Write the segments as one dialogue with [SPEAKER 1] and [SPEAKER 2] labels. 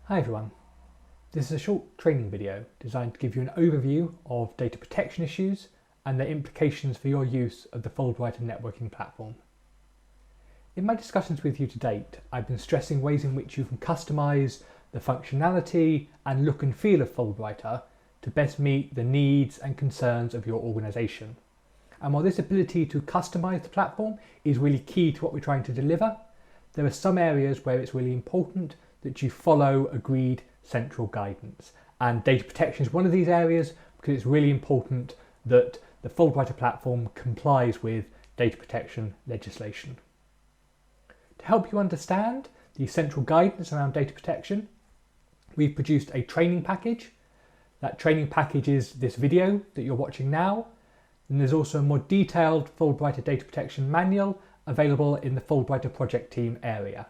[SPEAKER 1] Hi everyone, this is a short training video designed to give you an overview of data protection issues and their implications for your use of the Fulbrighter networking platform. In my discussions with you to date, I've been stressing ways in which you can customise the functionality and look and feel of Fulbrighter to best meet the needs and concerns of your organisation. And while this ability to customise the platform is really key to what we're trying to deliver, there are some areas where it's really important that you follow agreed central guidance. And data protection is one of these areas because it's really important that the Fulbrighter platform complies with data protection legislation. To help you understand the central guidance around data protection, we've produced a training package. That training package is this video that you're watching now. And there's also a more detailed Fulbrighter data protection manual available in the Fulbrighter project team area.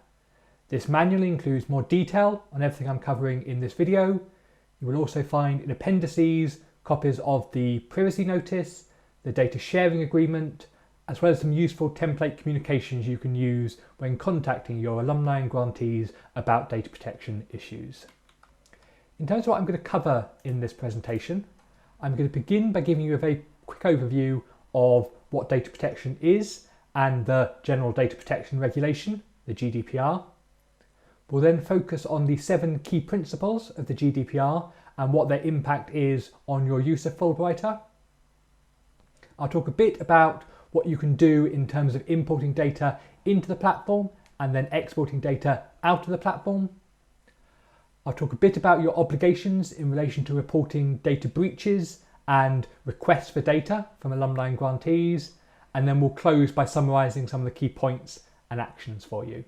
[SPEAKER 1] This manual includes more detail on everything I'm covering in this video. You will also find in appendices copies of the privacy notice, the data sharing agreement, as well as some useful template communications you can use when contacting your alumni and grantees about data protection issues. In terms of what I'm going to cover in this presentation, I'm going to begin by giving you a very quick overview of what data protection is and the General Data Protection Regulation, the GDPR. We'll then focus on the 7 key principles of the GDPR and what their impact is on your use of Fulbrighter. I'll talk a bit about what you can do in terms of importing data into the platform and then exporting data out of the platform. I'll talk a bit about your obligations in relation to reporting data breaches and requests for data from alumni and grantees, and then we'll close by summarising some of the key points and actions for you.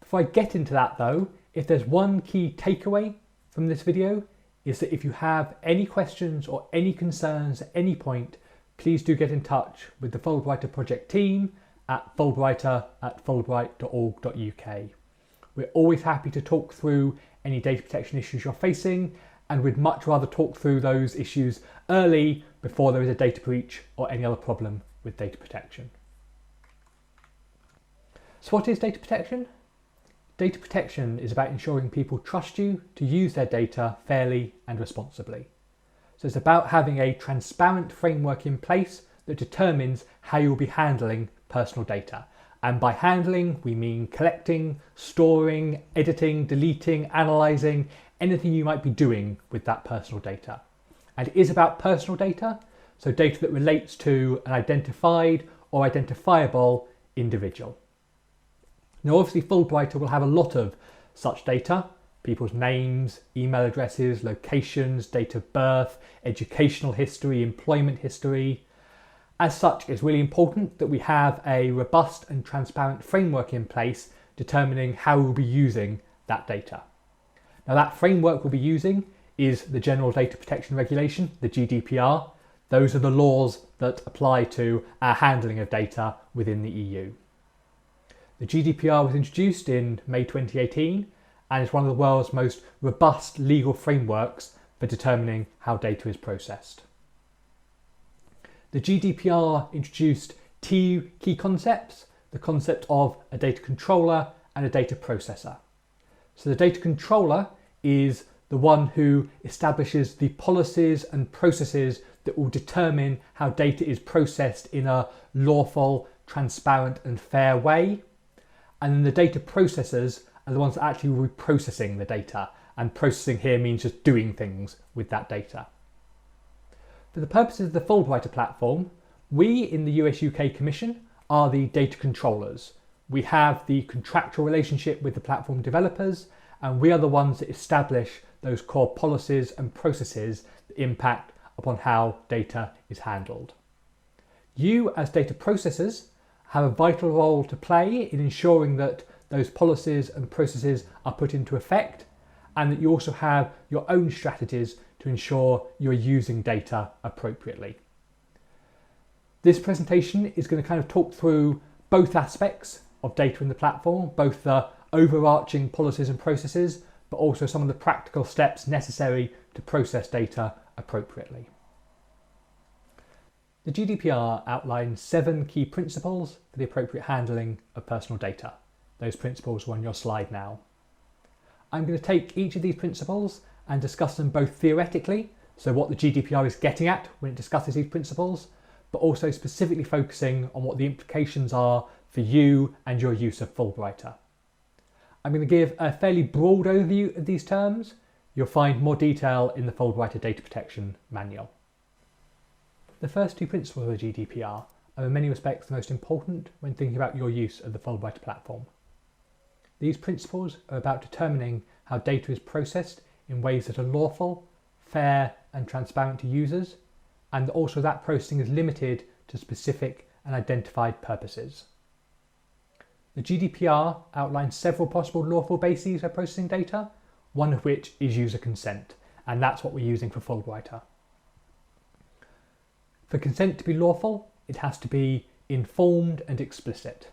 [SPEAKER 1] Before I get into that though, if there's one key takeaway from this video, is that if you have any questions or any concerns at any point, please do get in touch with the Fulbrighter project team at fulbrighter@fulbright.org.uk. We're always happy to talk through any data protection issues you're facing, and we'd much rather talk through those issues early before there is a data breach or any other problem with data protection. So what is data protection? Data protection is about ensuring people trust you to use their data fairly and responsibly. So it's about having a transparent framework in place that determines how you'll be handling personal data. And by handling, we mean collecting, storing, editing, deleting, analysing, anything you might be doing with that personal data. And it is about personal data, so data that relates to an identified or identifiable individual. Now obviously Fulbrighter will have a lot of such data, people's names, email addresses, locations, date of birth, educational history, employment history. As such, it's really important that we have a robust and transparent framework in place determining how we'll be using that data. Now that framework we'll be using is the General Data Protection Regulation, the GDPR. Those are the laws that apply to our handling of data within the EU. The GDPR was introduced in May 2018 and is one of the world's most robust legal frameworks for determining how data is processed. The GDPR introduced 2 key concepts, the concept of a data controller and a data processor. So the data controller is the one who establishes the policies and processes that will determine how data is processed in a lawful, transparent and fair way. And then the data processors are the ones that actually will be processing the data, and processing here means just doing things with that data. For the purposes of the Fulbrighter platform, we in the US-UK Commission are the data controllers. We have the contractual relationship with the platform developers, and we are the ones that establish those core policies and processes that impact upon how data is handled. You as data processors have a vital role to play in ensuring that those policies and processes are put into effect, and that you also have your own strategies to ensure you're using data appropriately. This presentation is going to kind of talk through both aspects of data in the platform, both the overarching policies and processes, but also some of the practical steps necessary to process data appropriately. The GDPR outlines 7 key principles for the appropriate handling of personal data. Those principles are on your slide now. I'm going to take each of these principles and discuss them both theoretically, so what the GDPR is getting at when it discusses these principles, but also specifically focusing on what the implications are for you and your use of Fulbrighter. I'm going to give a fairly broad overview of these terms. You'll find more detail in the Fulbrighter Data Protection Manual. The first two principles of the GDPR are in many respects the most important when thinking about your use of the Fulbrighter platform. These principles are about determining how data is processed in ways that are lawful, fair and transparent to users, and also that processing is limited to specific and identified purposes. The GDPR outlines several possible lawful bases for processing data, one of which is user consent, and that's what we're using for Fulbrighter. For consent to be lawful, it has to be informed and explicit.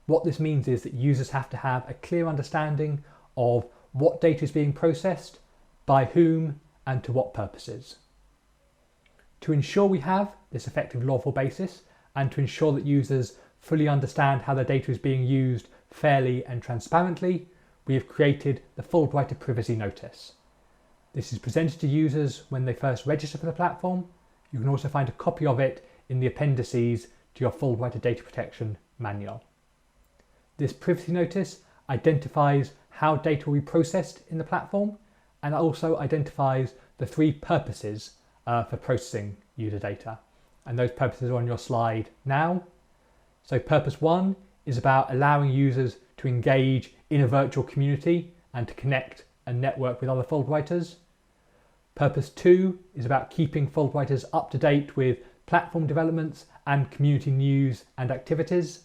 [SPEAKER 1] What this means is that users have to have a clear understanding of what data is being processed, by whom, and to what purposes. To ensure we have this effective lawful basis, and to ensure that users fully understand how their data is being used fairly and transparently, we have created the Fulbrighter Privacy Notice. This is presented to users when they first register for the platform. You can also find a copy of it in the appendices to your Fulbrighter Data Protection Manual. This privacy notice identifies how data will be processed in the platform, and also identifies the three purposes for processing user data. And those purposes are on your slide now. So purpose 1 is about allowing users to engage in a virtual community and to connect and network with other Fulbrighters. Purpose 2 is about keeping Fulbrighters up to date with platform developments and community news and activities.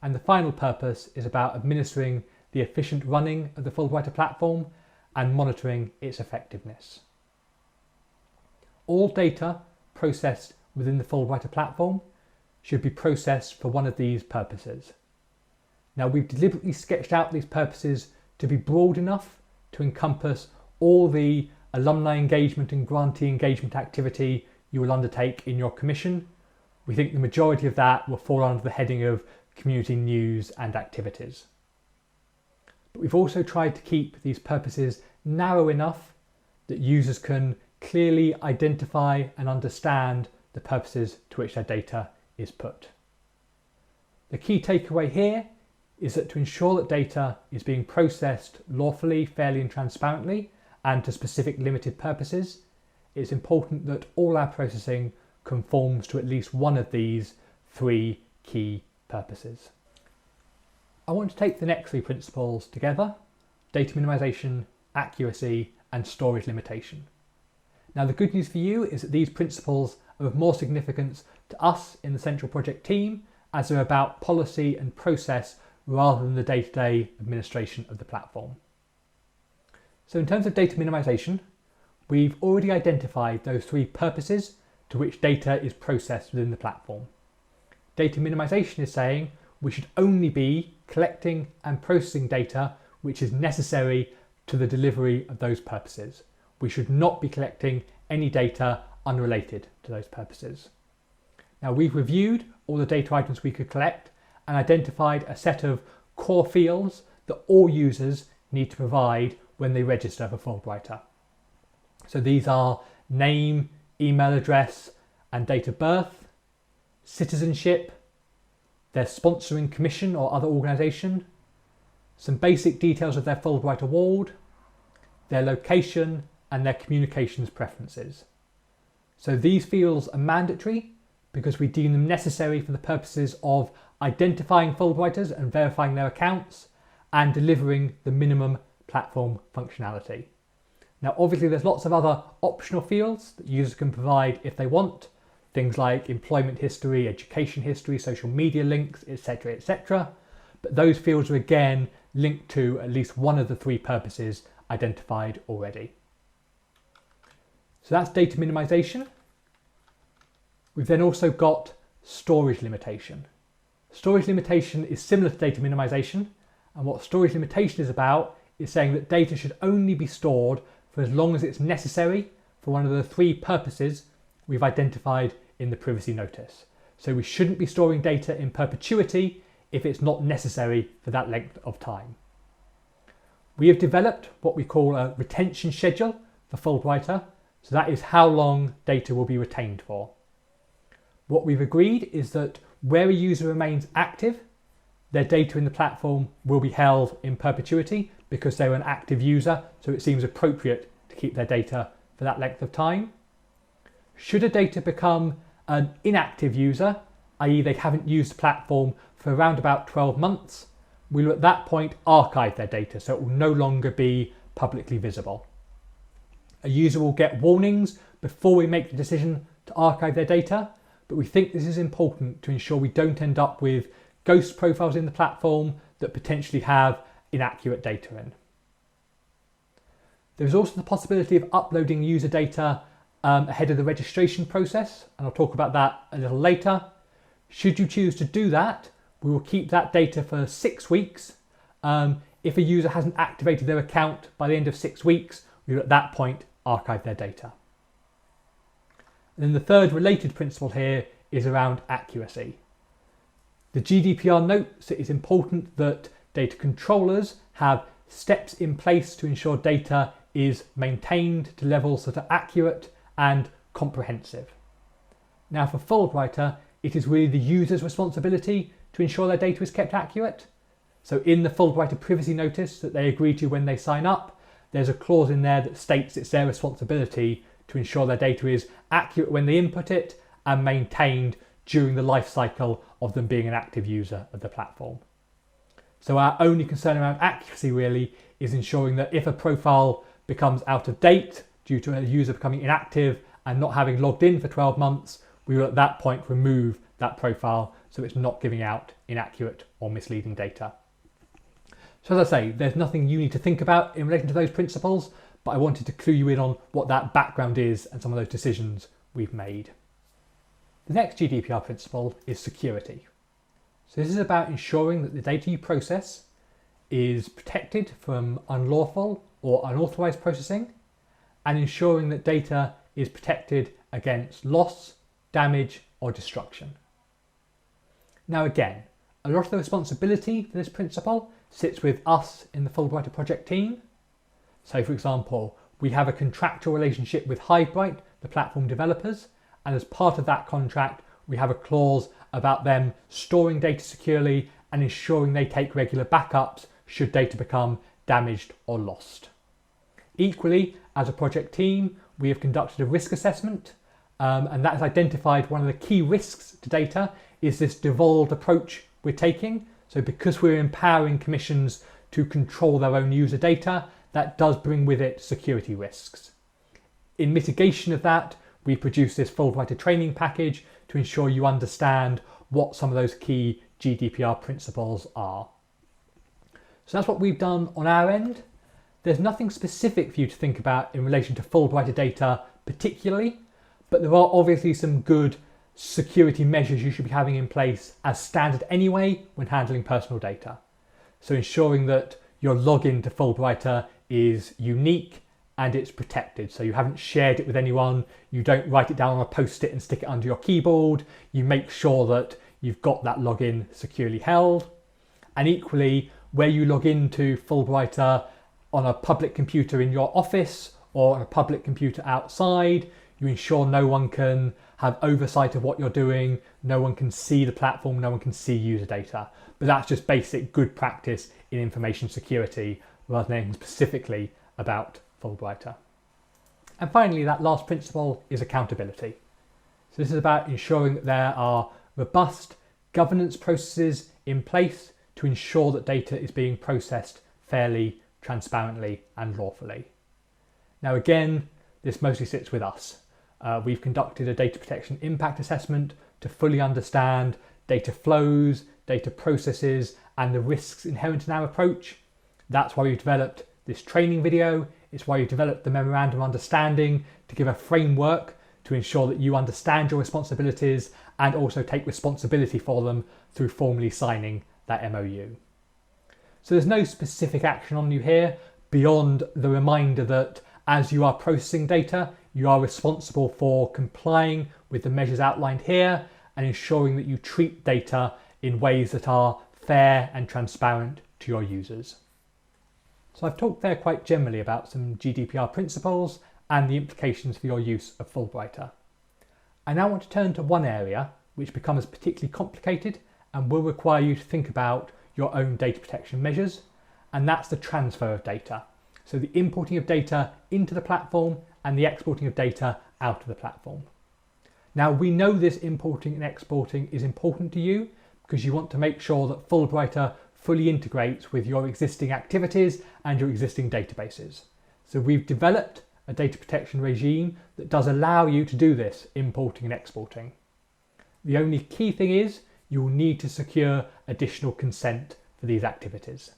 [SPEAKER 1] And the final purpose is about administering the efficient running of the Fulbrighter platform and monitoring its effectiveness. All data processed within the Fulbrighter platform should be processed for one of these purposes. Now, we've deliberately sketched out these purposes to be broad enough to encompass all the alumni engagement and grantee engagement activity you will undertake in your commission. We think the majority of that will fall under the heading of community news and activities. But we've also tried to keep these purposes narrow enough that users can clearly identify and understand the purposes to which their data is put. The key takeaway here is that to ensure that data is being processed lawfully, fairly and transparently, and to specific limited purposes, it's important that all our processing conforms to at least one of these three key purposes. I want to take the next three principles together: data minimization, accuracy, and storage limitation. Now, the good news for you is that these principles are of more significance to us in the central project team, as they're about policy and process rather than the day-to-day administration of the platform. So in terms of data minimization, we've already identified those three purposes to which data is processed within the platform. Data minimization is saying we should only be collecting and processing data which is necessary to the delivery of those purposes. We should not be collecting any data unrelated to those purposes. Now, we've reviewed all the data items we could collect and identified a set of core fields that all users need to provide when they register for Fulbrighter. So these are name, email address and date of birth, citizenship, their sponsoring commission or other organisation, some basic details of their Fulbright award, their location and their communications preferences. So these fields are mandatory because we deem them necessary for the purposes of identifying Fulbrighters and verifying their accounts and delivering the minimum platform functionality. Now, obviously there's lots of other optional fields that users can provide if they want, things like employment history, education history, social media links, etc., etc. But those fields are again linked to at least one of the three purposes identified already. So that's data minimization. We've then also got storage limitation. Storage limitation is similar to data minimization, and what storage limitation is about is saying that data should only be stored for as long as it's necessary for one of the three purposes we've identified in the privacy notice. So we shouldn't be storing data in perpetuity if it's not necessary for that length of time. We have developed what we call a retention schedule for Fulbrighter, so that is how long data will be retained for. What we've agreed is that where a user remains active, their data in the platform will be held in perpetuity because they're an active user, so it seems appropriate to keep their data for that length of time. Should a data become an inactive user, i.e. they haven't used the platform for around about 12 months, we will at that point archive their data so it will no longer be publicly visible. A user will get warnings before we make the decision to archive their data, but we think this is important to ensure we don't end up with ghost profiles in the platform that potentially have inaccurate data in. There's also the possibility of uploading user data ahead of the registration process, and I'll talk about that a little later. Should you choose to do that, we will keep that data for 6 weeks. If a user hasn't activated their account by the end of 6 weeks, we will at that point archive their data. And then the third related principle here is around accuracy. The GDPR notes it is important that data controllers have steps in place to ensure data is maintained to levels that are accurate and comprehensive. Now for Fulbrighter, it is really the user's responsibility to ensure their data is kept accurate. So in the Fulbrighter privacy notice that they agree to when they sign up, there's a clause in there that states it's their responsibility to ensure their data is accurate when they input it and maintained during the life cycle of them being an active user of the platform. So our only concern around accuracy really is ensuring that if a profile becomes out of date due to a user becoming inactive and not having logged in for 12 months, we will at that point remove that profile so it's not giving out inaccurate or misleading data. So as I say, there's nothing you need to think about in relation to those principles, but I wanted to clue you in on what that background is and some of those decisions we've made. The next GDPR principle is security. So this is about ensuring that the data you process is protected from unlawful or unauthorized processing, and ensuring that data is protected against loss, damage, or destruction. Now again, a lot of the responsibility for this principle sits with us in the Fulbrighter project team. So for example, we have a contractual relationship with Hivebright, the platform developers, and as part of that contract, we have a clause about them storing data securely and ensuring they take regular backups should data become damaged or lost. Equally, as a project team, we have conducted a risk assessment and that has identified one of the key risks to data is this devolved approach we're taking. So because we're empowering commissions to control their own user data, that does bring with it security risks. In mitigation of that, we produced this Fulbrighter training package to ensure you understand what some of those key GDPR principles are. So that's what we've done on our end. There's nothing specific for you to think about in relation to Fulbrighter data particularly, but there are obviously some good security measures you should be having in place as standard anyway when handling personal data. So ensuring that your login to Fulbrighter is unique and it's protected. So you haven't shared it with anyone, you don't write it down on a post-it and stick it under your keyboard, you make sure that you've got that login securely held. And equally, where you log into Fulbrighter on a public computer in your office or on a public computer outside, you ensure no one can have oversight of what you're doing, no one can see the platform, no one can see user data. But that's just basic good practice in information security rather than anything specifically about Fulbrighter. And finally, that last principle is accountability. So this is about ensuring that there are robust governance processes in place to ensure that data is being processed fairly, transparently and lawfully. Now again, this mostly sits with us. We've conducted a data protection impact assessment to fully understand data flows, data processes and the risks inherent in our approach. That's why we've developed this training video. It's why we've developed the memorandum of understanding to give a framework to ensure that you understand your responsibilities and also take responsibility for them through formally signing that MOU. So there's no specific action on you here beyond the reminder that as you are processing data, you are responsible for complying with the measures outlined here and ensuring that you treat data in ways that are fair and transparent to your users. So So I've talked there quite generally about some GDPR principles and the implications for your use of Fulbrighter. I now want to turn to one area which becomes particularly complicated and will require you to think about your own data protection measures, and that's the transfer of data. So the importing of data into the platform and the exporting of data out of the platform. Now we know this importing and exporting is important to you because you want to make sure that Fulbrighter fully integrates with your existing activities and your existing databases. So we've developed a data protection regime that does allow you to do this importing and exporting. The only key thing is you will need to secure additional consent for these activities.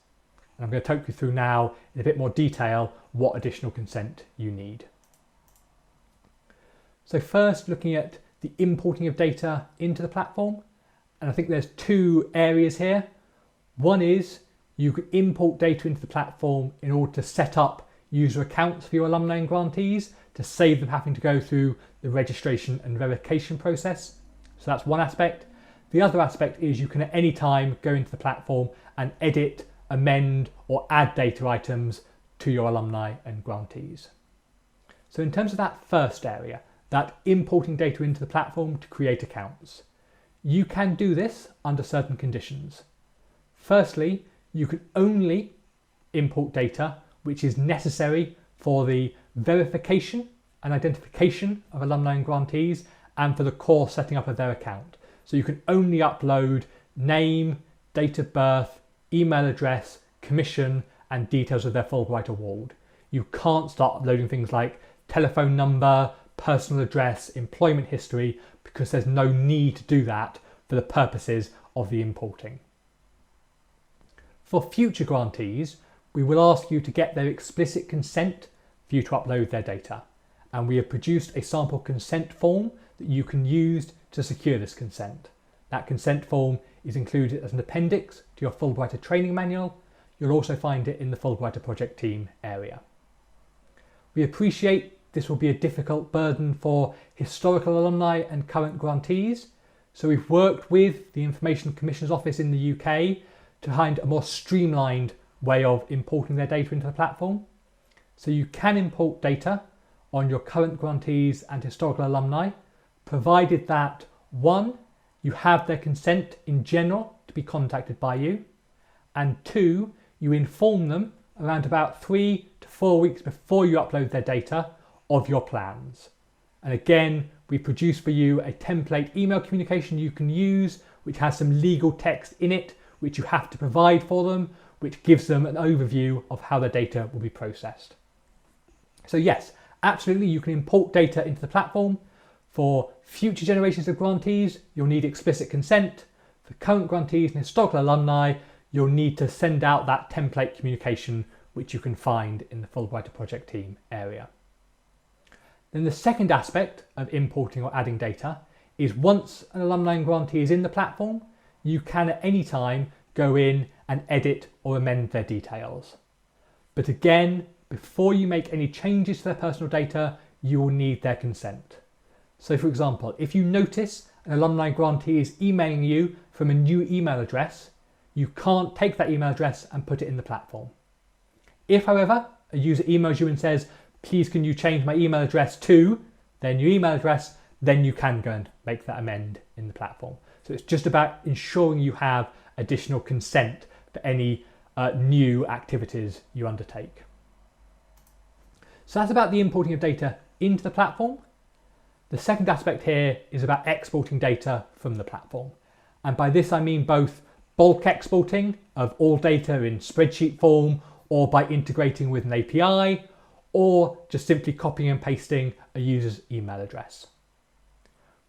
[SPEAKER 1] And I'm going to talk you through now in a bit more detail what additional consent you need. So first, looking at the importing of data into the platform, and I think there's two areas here. One is you can import data into the platform in order to set up user accounts for your alumni and grantees to save them having to go through the registration and verification process. So that's one aspect. The other aspect is you can at any time go into the platform and edit, amend or add data items to your alumni and grantees. So in terms of that first area, that importing data into the platform to create accounts, you can do this under certain conditions. Firstly, you can only import data which is necessary for the verification and identification of alumni and grantees and for the core setting up of their account. So you can only upload name, date of birth, email address, commission and details of their Fulbright award. You can't start uploading things like telephone number, personal address, employment history, because there's no need to do that for the purposes of the importing. For future grantees, we will ask you to get their explicit consent for you to upload their data. And we have produced a sample consent form that you can use to secure this consent. That consent form is included as an appendix to your Fulbrighter training manual. You'll also find it in the Fulbrighter project team area. We appreciate this will be a difficult burden for historical alumni and current grantees. So we've worked with the Information Commissioner's Office in the UK to find a more streamlined way of importing their data into the platform. So you can import data on your current grantees and historical alumni, provided that 1, you have their consent in general to be contacted by you, and 2, you inform them around about 3 to 4 weeks before you upload their data of your plans. And again, we produce for you a template email communication you can use, which has some legal text in it, which you have to provide for them, which gives them an overview of how their data will be processed. So yes, absolutely, you can import data into the platform. For future generations of grantees, you'll need explicit consent. For current grantees and historical alumni, you'll need to send out that template communication, which you can find in the Fulbrighter project team area. Then the second aspect of importing or adding data is once an alumni and grantee is in the platform, you can at any time go in and edit or amend their details. But again, before you make any changes to their personal data, you will need their consent. So for example, if you notice an alumni grantee is emailing you from a new email address, you can't take that email address and put it in the platform. If, however, a user emails you and says, please can you change my email address to their new email address, then you can go and make that amend in the platform. So it's just about ensuring you have additional consent for any new activities you undertake. So that's about the importing of data into the platform. The second aspect here is about exporting data from the platform. And by this I mean both bulk exporting of all data in spreadsheet form or by integrating with an API, or just simply copying and pasting a user's email address.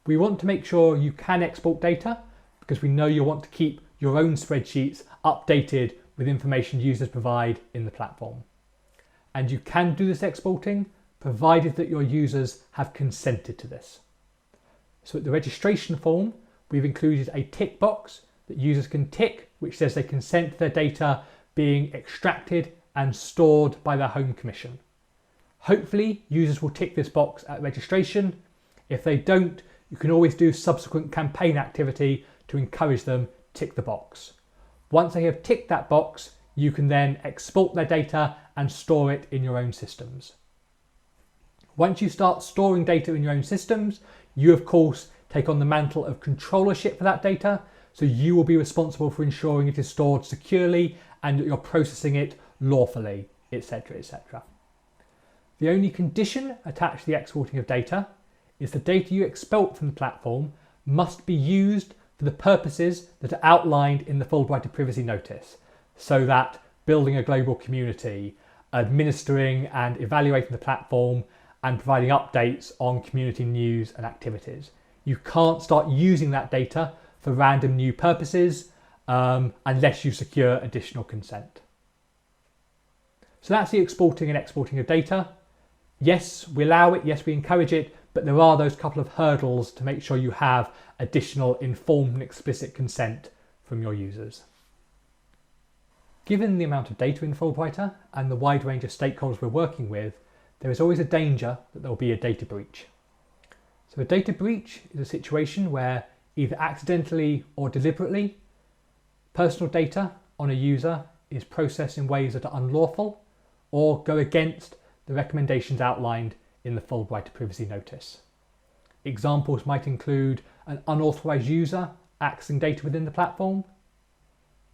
[SPEAKER 1] We want to make sure you can export data because we know you want to keep your own spreadsheets updated with information users provide in the platform. And you can do this exporting provided that your users have consented to this. So at the registration form, we've included a tick box that users can tick, which says they consent to their data being extracted and stored by their home commission. Hopefully, users will tick this box at registration. If they don't, you can always do subsequent campaign activity to encourage them to tick the box. Once they have ticked that box, you can then export their data and store it in your own systems. Once you start storing data in your own systems, you of course take on the mantle of controllership for that data, so you will be responsible for ensuring it is stored securely and that you're processing it lawfully, etc., etc. The only condition attached to the exporting of data is the data you export from the platform must be used for the purposes that are outlined in the Fulbrighter privacy notice, so that building a global community, administering and evaluating the platform, and providing updates on community news and activities. You can't start using that data for random new purposes unless you secure additional consent. So that's the exporting and exporting of data. Yes, we allow it, yes, we encourage it, but there are those couple of hurdles to make sure you have additional informed and explicit consent from your users. Given the amount of data in Fulbrighter and the wide range of stakeholders we're working with, there is always a danger that there will be a data breach. So a data breach is a situation where either accidentally or deliberately, personal data on a user is processed in ways that are unlawful or go against the recommendations outlined in the Fulbrighter privacy notice. Examples might include an unauthorized user accessing data within the platform,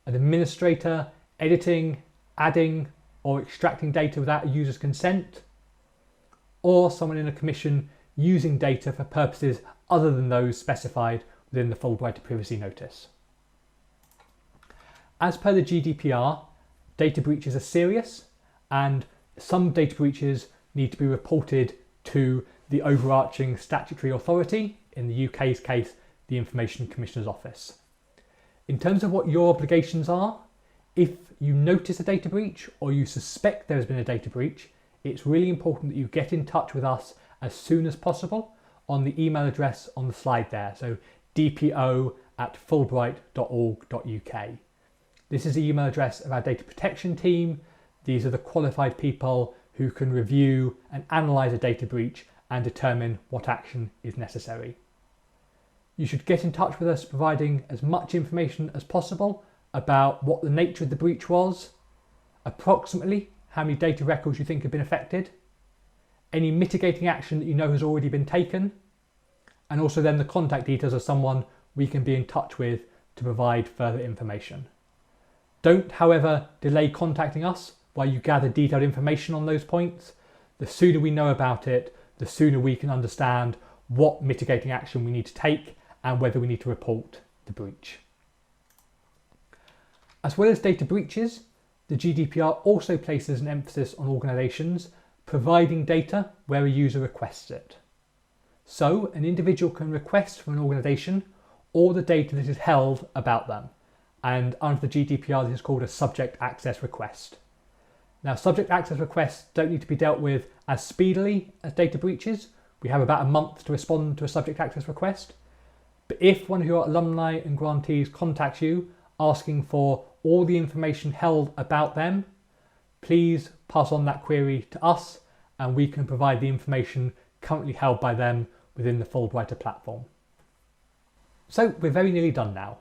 [SPEAKER 1] an administrator editing, adding, or extracting data without a user's consent, or someone in a commission using data for purposes other than those specified within the Fulbrighter privacy notice. As per the GDPR, data breaches are serious, and some data breaches need to be reported to the overarching statutory authority, in the UK's case, the Information Commissioner's Office. In terms of what your obligations are, if you notice a data breach or you suspect there has been a data breach, it's really important that you get in touch with us as soon as possible on the email address on the slide there, so dpo@fulbright.org.uk. This is the email address of our data protection team. These are the qualified people who can review and analyse a data breach and determine what action is necessary. You should get in touch with us providing as much information as possible about what the nature of the breach was, approximately how many data records you think have been affected, any mitigating action that you know has already been taken, and also then the contact details of someone we can be in touch with to provide further information. Don't, however, delay contacting us while you gather detailed information on those points. The sooner we know about it, the sooner we can understand what mitigating action we need to take and whether we need to report the breach. As well as data breaches, the GDPR also places an emphasis on organisations providing data where a user requests it. So an individual can request from an organisation all the data that is held about them, and under the GDPR this is called a subject access request. Now, subject access requests don't need to be dealt with as speedily as data breaches. We have about a month to respond to a subject access request. But if one of your alumni and grantees contacts you asking for all the information held about them, please pass on that query to us and we can provide the information currently held by them within the Fulbrighter platform. So we're very nearly done now.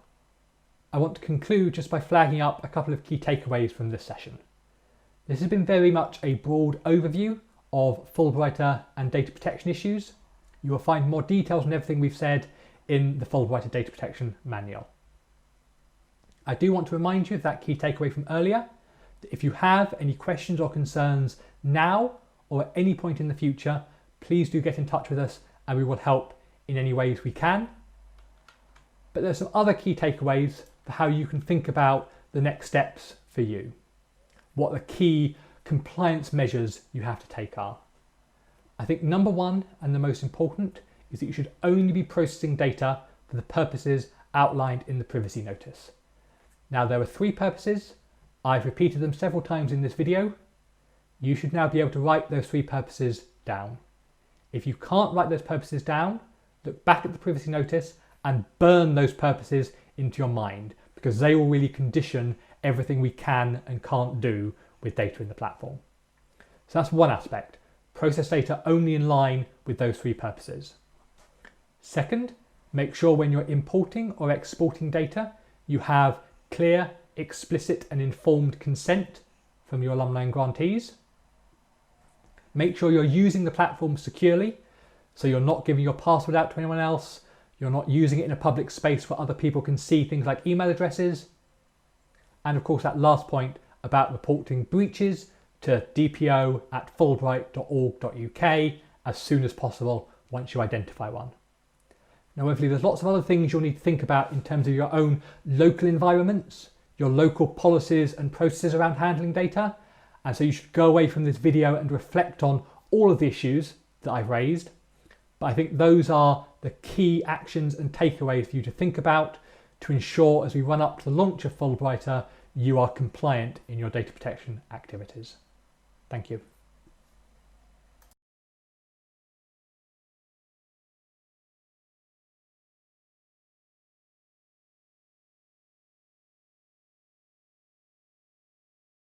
[SPEAKER 1] I want to conclude just by flagging up a couple of key takeaways from this session. This has been very much a broad overview of Fulbrighter and data protection issues. You will find more details on everything we've said in the Fulbrighter Data Protection Manual. I do want to remind you of that key takeaway from earlier, that if you have any questions or concerns now or at any point in the future, please do get in touch with us and we will help in any ways we can. But there's some other key takeaways for how you can think about the next steps for you. What the key compliance measures you have to take are. I think number one and the most important is that you should only be processing data for the purposes outlined in the privacy notice. Now there are 3 purposes. I've repeated them several times in this video. You should now be able to write those 3 purposes down. If you can't write those purposes down, look back at the privacy notice and burn those purposes into your mind, because they will really condition everything we can and can't do with data in the platform. So that's one aspect. Process data only in line with those 3 purposes. Second, make sure when you're importing or exporting data, you have clear, explicit and informed consent from your alumni and grantees. Make sure you're using the platform securely, so you're not giving your password out to anyone else, you're not using it in a public space where other people can see things like email addresses. And of course, that last point about reporting breaches to dpo@fulbright.org.uk as soon as possible once you identify one. Now, obviously, there's lots of other things you'll need to think about in terms of your own local environments, your local policies and processes around handling data. And so you should go away from this video and reflect on all of the issues that I've raised. But I think those are the key actions and takeaways for you to think about to ensure, as we run up to the launch of Fulbrighter, you are compliant in your data protection activities. Thank you.